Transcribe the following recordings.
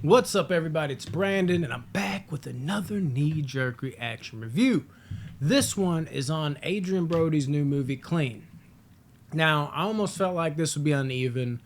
What's up, everybody? It's Brandon, and I'm back with another knee-jerk reaction review. This one is on Adrien Brody's new movie, Clean. Now, I almost felt like this would be uneven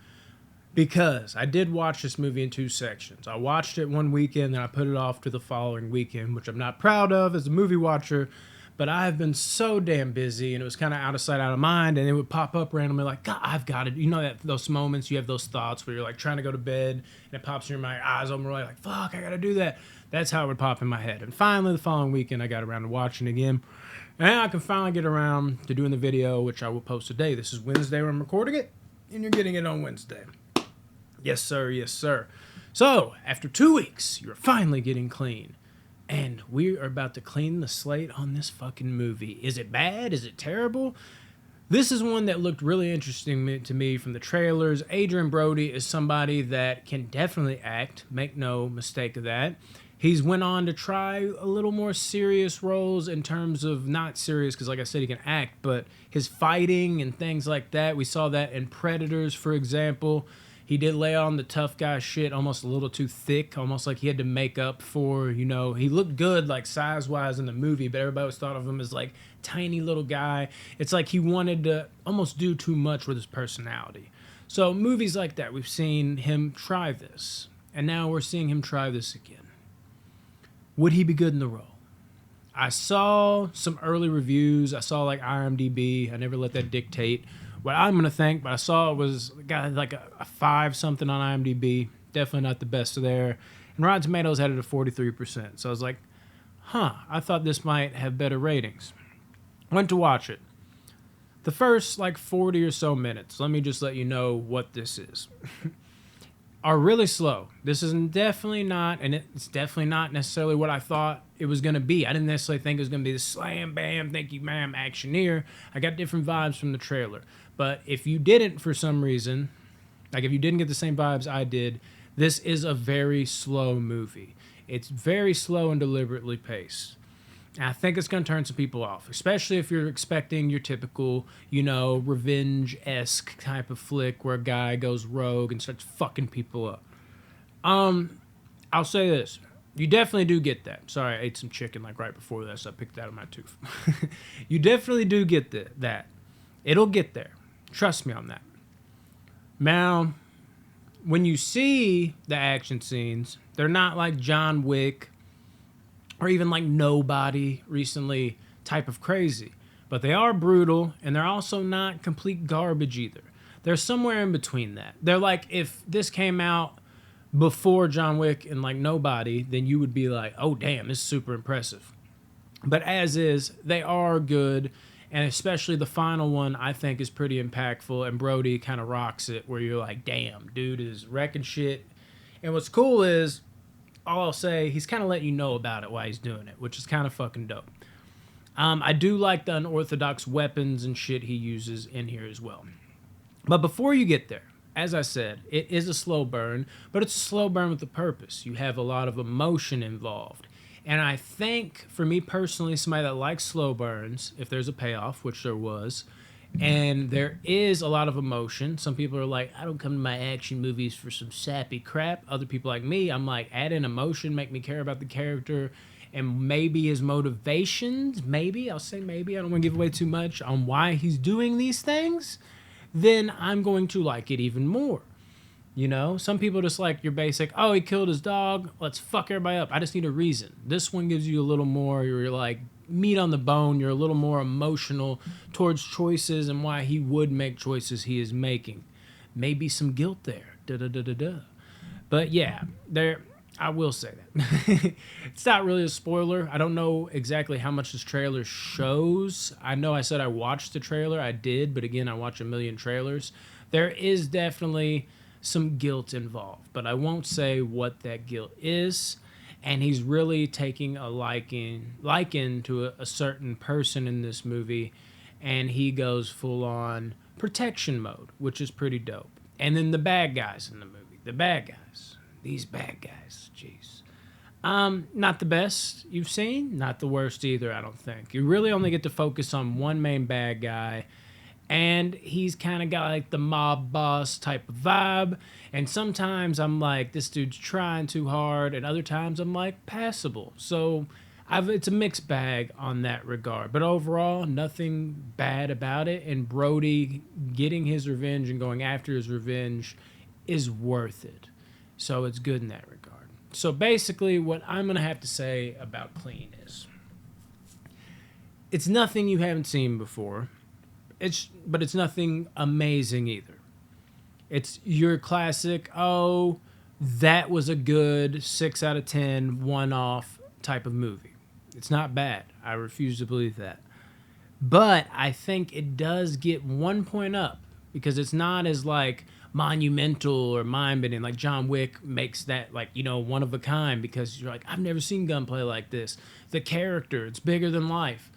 because I did watch this movie in two sections. I watched it one weekend, and I put it off to the following weekend, which I'm not proud of as a movie watcher, but I have been so damn busy, and it was kind of out of sight, out of mind, and it would pop up randomly like, God, I've got it. You know that those moments, you have those thoughts where you're like trying to go to bed, and it pops in your mind, eyes open, like, fuck, I got to do that. That's how it would pop in my head. And finally, the following weekend, I got around to watching it again, and I can finally get around to doing the video, which I will post today. This is Wednesday when I'm recording it, and you're getting it on Wednesday. Yes, sir. Yes, sir. So, after 2 weeks, you're finally getting Clean. And we are about to clean the slate on this fucking movie. Is it bad? Is it terrible? This is one that looked really interesting to me from the trailers. Adrien Brody is somebody that can definitely act. Make no mistake of that. He's went on to try a little more serious roles in terms of, not serious because like I said, he can act, but his fighting and things like that. We saw that in Predators, for example. He did lay on the tough guy shit almost a little too thick, almost like he had to make up for, you know, he looked good like size-wise in the movie, but everybody always thought of him as like tiny little guy. It's like he wanted to almost do too much with his personality. So movies like that, we've seen him try this, and now we're seeing him try this again. Would he be good in the role? I saw some early reviews. I saw like IMDb. I never let that dictate what I'm going to think, but I saw it was got like a 5 something on IMDb. Definitely not the best there. And Rotten Tomatoes had it at 43%. So I was like, I thought this might have better ratings. Went to watch it. The first like 40 or so minutes, let me just let you know what this is, are really slow. This is definitely not, and it's definitely not necessarily what I thought it was going to be. I didn't necessarily think it was going to be the slam, bam, thank you, ma'am, actioneer. I got different vibes from the trailer. But if you didn't, for some reason, like if you didn't get the same vibes I did, this is a very slow movie. It's very slow and deliberately paced. And I think it's going to turn some people off, especially if you're expecting your typical, you know, revenge-esque type of flick where a guy goes rogue and starts fucking people up. I'll say this. You definitely do get that. Sorry, I ate some chicken like right before this. So I picked that out of my tooth. You definitely do get that. It'll get there. Trust me on that. Now, when you see the action scenes, they're not like John Wick or even like Nobody recently type of crazy. But they are brutal, and they're also not complete garbage either. They're somewhere in between that. They're like, if this came out before John Wick and like Nobody, then you would be like, oh damn, this is super impressive. But as is, they are good. And especially the final one, I think, is pretty impactful. And Brody kind of rocks it where you're like, damn, dude is wrecking shit. And what's cool is, all I'll say, he's kind of letting you know about it while he's doing it, which is kind of fucking dope. I do like the unorthodox weapons and shit he uses in here as well. But before you get there, as I said, it is a slow burn, but it's a slow burn with a purpose. You have a lot of emotion involved. And I think, for me personally, somebody that likes slow burns, if there's a payoff, which there was, and there is a lot of emotion. Some people are like, I don't come to my action movies for some sappy crap. Other people like me, I'm like, add in emotion, make me care about the character, and maybe his motivations, maybe, I'll say maybe, I don't want to give away too much on why he's doing these things, then I'm going to like it even more. You know, some people just like your basic, oh, he killed his dog, let's fuck everybody up. I just need a reason. This one gives you a little more, you're like, meat on the bone. You're a little more emotional towards choices and why he would make choices he is making. Maybe some guilt there. But yeah, I will say that. It's not really a spoiler. I don't know exactly how much this trailer shows. I know I said I watched the trailer. I did, but again, I watch a million trailers. There is definitely some guilt involved, but I won't say what that guilt is. And he's really taking a liking to a certain person in this movie, and he goes full on protection mode, which is pretty dope. And then the bad guys in the movie, these bad guys, jeez. Not the best you've seen, not the worst either, I don't think. You really only get to focus on one main bad guy, And he's kind of got like the mob boss type of vibe. And sometimes I'm like, this dude's trying too hard. And other times I'm like, passable. So it's a mixed bag on that regard. But overall, nothing bad about it. And Brody getting his revenge and going after his revenge is worth it. So it's good in that regard. So basically, what I'm going to have to say about Clean is it's nothing you haven't seen before. But it's nothing amazing either. It's your classic, oh, that was a good 6 out of 10 one-off type of movie. It's not bad. I refuse to believe that. But I think it does get 1 point up because it's not as like monumental or mind-bending. Like John Wick makes that like, one of a kind because you're like, I've never seen gunplay like this. The character, it's bigger than life.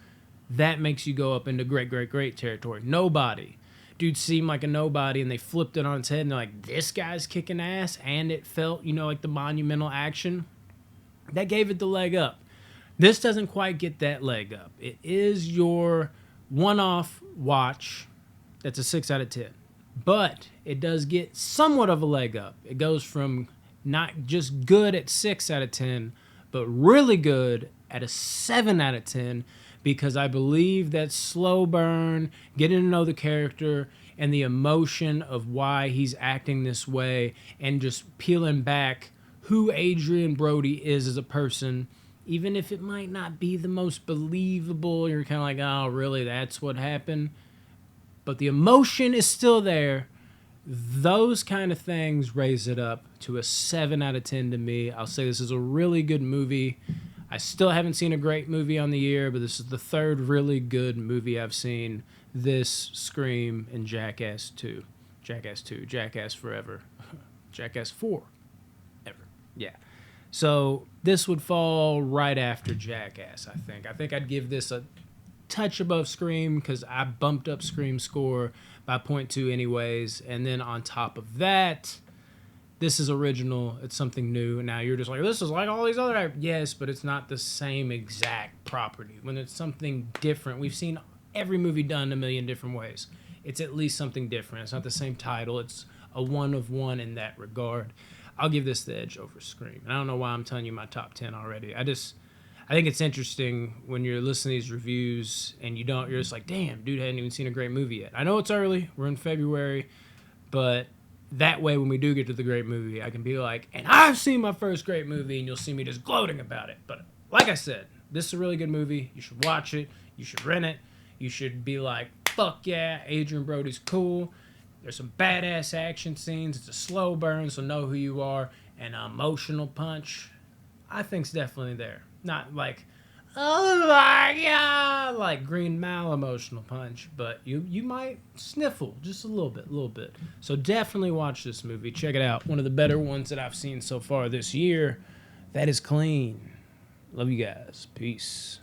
That makes you go up into great, great, great territory. Nobody. Dude seemed like a nobody, and they flipped it on its head, and they're like, this guy's kicking ass, and it felt, like the monumental action. That gave it the leg up. This doesn't quite get that leg up. It is your one-off watch that's a 6 out of 10. But it does get somewhat of a leg up. It goes from not just good at 6 out of 10, but really good at a 7 out of 10, because I believe that slow burn, getting to know the character, and the emotion of why he's acting this way, and just peeling back who Adrien Brody is as a person, even if it might not be the most believable, you're kind of like, oh, really, that's what happened? But the emotion is still there. Those kind of things raise it up to a 7 out of 10 to me. I'll say this is a really good movie. I still haven't seen a great movie on the year, but this is the third really good movie I've seen. This, Scream, and Jackass 2. Jackass 2, Jackass Forever. Jackass 4. Ever. Yeah. So this would fall right after Jackass, I think. I think I'd give this a touch above Scream because I bumped up Scream's score by 0.2 anyways. And then on top of that, this is original. It's something new. Now you're just like, this is like all these other... Yes, but it's not the same exact property. When it's something different, we've seen every movie done a million different ways. It's at least something different. It's not the same title. It's a one of one in that regard. I'll give this the edge over Scream. And I don't know why I'm telling you my top 10 already. I think it's interesting when you're listening to these reviews and you're just like, damn, dude hadn't even seen a great movie yet. I know it's early. We're in February. But that way, when we do get to the great movie, I can be like, and I've seen my first great movie, and you'll see me just gloating about it. But like I said, this is a really good movie. You should watch it. You should rent it. You should be like, fuck yeah, Adrien Brody's cool. There's some badass action scenes. It's a slow burn, so know who you are. And an emotional punch, I think's definitely there. Not like, oh my god, like Green Mile emotional punch, but you might sniffle just a little bit. So definitely watch this movie. Check it out. One of the better ones that I've seen so far this year. That is Clean. Love you guys. Peace.